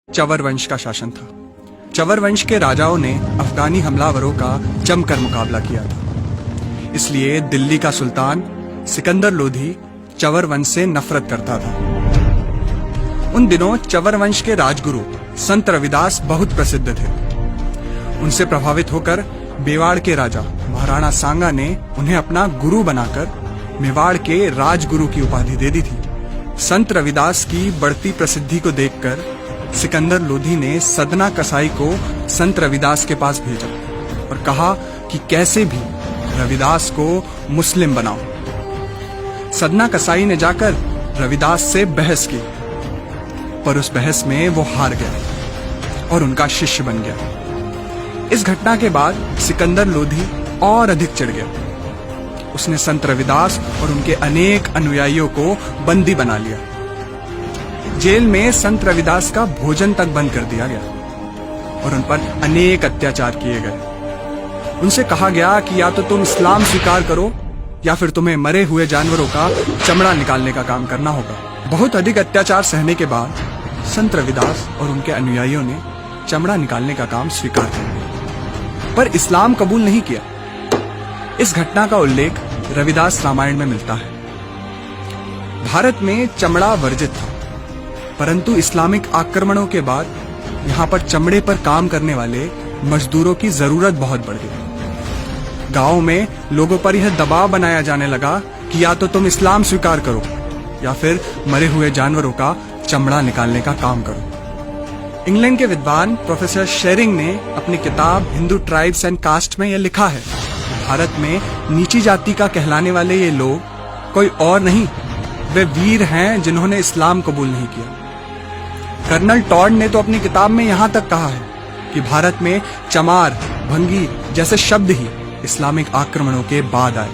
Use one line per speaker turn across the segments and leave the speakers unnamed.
चवर वंश का शासन था। चवर वंश के राजाओं ने अफगानी हमलावरों का जमकर मुकाबला किया था। इसलिए दिल्ली का सुल्तान सिकंदर लोधी चवर वंश से नफरत करता था। उन दिनों चवर वंश के राजगुरु संत रविदास बहुत प्रसिद्ध थे। उनसे प्रभावित होकर मेवाड़ के राजा महाराणा सांगा ने उन्हें अपना गुरु बनाकर मेवाड़ के राजगुरु की उपाधि दे दी थी। संत रविदास की बढ़ती प्रसिद्धि को देखकर सिकंदर लोधी ने सदना कसाई को संत रविदास के पास भेजा और कहा कि कैसे भी रविदास को मुस्लिम बनाओ। सदना कसाई ने जाकर रविदास से बहस की, पर उस बहस में वो हार गया और उनका शिष्य बन गया। इस घटना के बाद सिकंदर लोधी और अधिक चिढ़ गया। उसने संत रविदास और उनके अनेक अनुयायियों को बंदी बना लिया। जेल में संत रविदास का भोजन तक बंद कर दिया गया और उन पर अनेक अत्याचार किए गए। उनसे कहा गया कि या तो तुम इस्लाम स्वीकार करो या फिर तुम्हें मरे हुए जानवरों का चमड़ा निकालने का काम करना होगा। बहुत अधिक अत्याचार सहने के बाद संत रविदास और उनके अनुयायियों ने चमड़ा निकालने का काम स्वीकार कर लिया, पर इस्लाम कबूल नहीं किया। इस घटना का उल्लेख रविदास रामायण में मिलता है। भारत में चमड़ा वर्जित था, परंतु इस्लामिक आक्रमणों के बाद यहाँ पर चमड़े पर काम करने वाले मजदूरों की जरूरत बहुत बढ़ गई। गांवों में लोगों पर यह दबाव बनाया जाने लगा कि या तो तुम इस्लाम स्वीकार करो या फिर मरे हुए जानवरों का चमड़ा निकालने का काम करो। इंग्लैंड के विद्वान प्रोफेसर शेरिंग ने अपनी किताब हिंदू ट्राइब्स एंड कास्ट में यह लिखा है, भारत में नीची जाति का कहलाने वाले ये लोग कोई और नहीं, वे वीर हैं जिन्होंने इस्लाम कबूल नहीं किया। कर्नल टॉड ने तो अपनी किताब में यहां तक कहा है कि भारत में चमार, भंगी जैसे शब्द ही इस्लामिक आक्रमणों के बाद आए।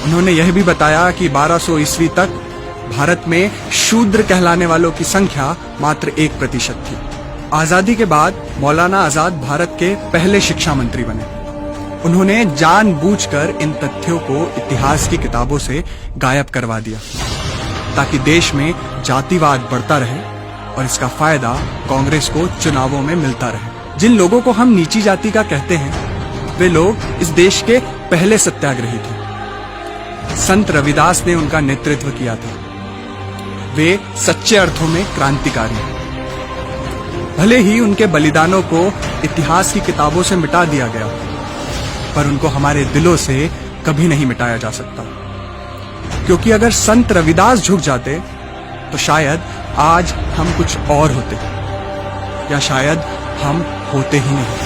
उन्होंने यह भी बताया कि 1200 ईस्वी तक भारत में शूद्र कहलाने वालों की संख्या मात्र 1% थी। आजादी के बाद मौलाना आजाद भारत के पहले शिक्षा मंत्री बने। उन्होंने जानबूझकर इन तथ्यों को इतिहास की किताबों से गायब करवा दिया ताकि देश में जातिवाद बढ़ता रहे और इसका फायदा कांग्रेस को चुनावों में मिलता रहे। जिन लोगों को हम नीची जाति का कहते हैं, वे लोग इस देश के पहले सत्याग्रही थे। संत रविदास ने उनका नेतृत्व किया था। वे सच्चे अर्थों में क्रांतिकारी हैं। भले ही उनके बलिदानों को इतिहास की किताबों से मिटा दिया गया, पर उनको हमारे दिलों से कभी नहीं मिटाया जा सकता, क्योंकि अगर संत रविदास झुक जाते तो शायद आज हम कुछ और होते, या शायद हम होते ही नहीं।